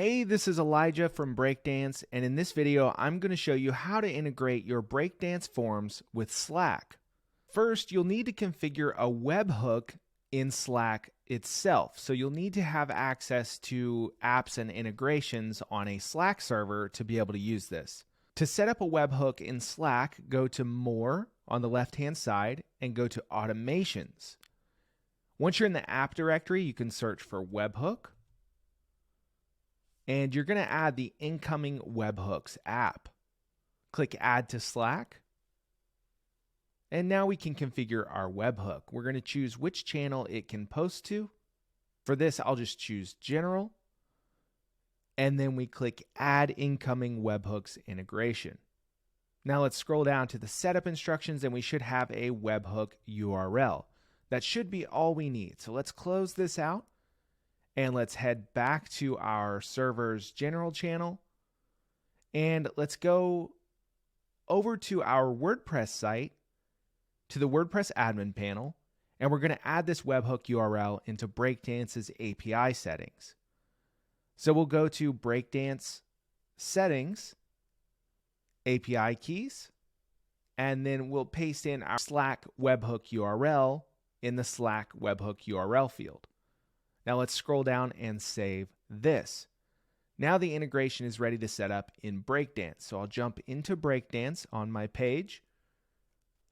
Hey, this is Elijah from Breakdance, and in this video, I'm going to show you how to integrate your Breakdance forms with Slack. First, you'll need to configure a webhook in Slack itself. So you'll need to have access to apps and integrations on a Slack server to be able to use this. To set up a webhook in Slack, go to More on the left-hand side and go to Automations. Once you're in the app directory, you can search for webhook. And you're going to add the incoming webhooks app. Click Add to Slack. And now we can configure our webhook. We're going to choose which channel it can post to. For this, I'll just choose General. And then we click Add Incoming Webhooks Integration. Now let's scroll down to the setup instructions and we should have a webhook URL. That should be all we need. So let's close this out. And let's head back to our server's general channel. And let's go over to our WordPress site, to the WordPress admin panel. And we're going to add this webhook URL into Breakdance's API settings. So we'll go to Breakdance Settings, API Keys, and then we'll paste in our Slack webhook URL in the Slack webhook URL field. Now let's scroll down and save this. Now the integration is ready to set up in Breakdance. So I'll jump into Breakdance on my page.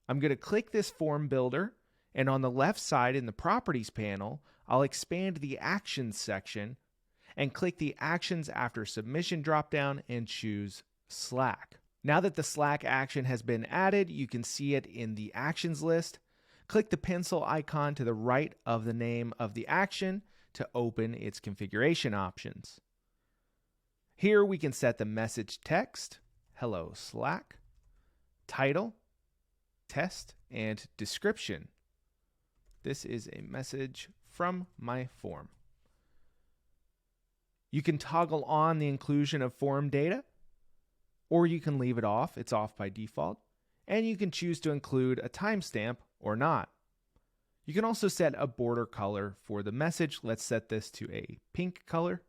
I'm going to click this form builder, and on the left side in the properties panel, I'll expand the actions section and click the actions after submission dropdown and choose Slack. Now that the Slack action has been added, you can see it in the actions list. Click the pencil icon to the right of the name of the action to open its configuration options. Here we can set the message text, hello Slack, title, test, and description. This is a message from my form. You can toggle on the inclusion of form data, or you can leave it off. It's off by default. And you can choose to include a timestamp or not. You can also set a border color for the message. Let's set this to a pink color.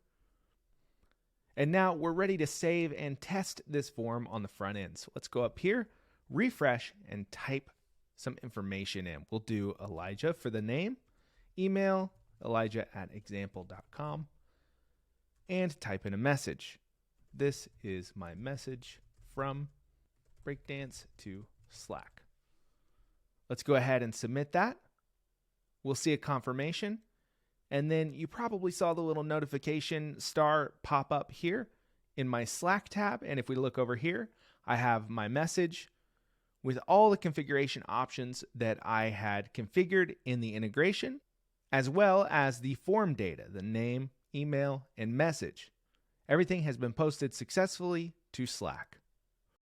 And now we're ready to save and test this form on the front end. So let's go up here, refresh, and type some information in. We'll do Elijah for the name, email, elijah@example.com, and type in a message. This is my message from Breakdance to Slack. Let's go ahead and submit that. We'll see a confirmation, and then you probably saw the little notification star pop up here in my Slack tab, and if we look over here, I have my message with all the configuration options that I had configured in the integration, as well as the form data, the name, email, and message. Everything has been posted successfully to Slack.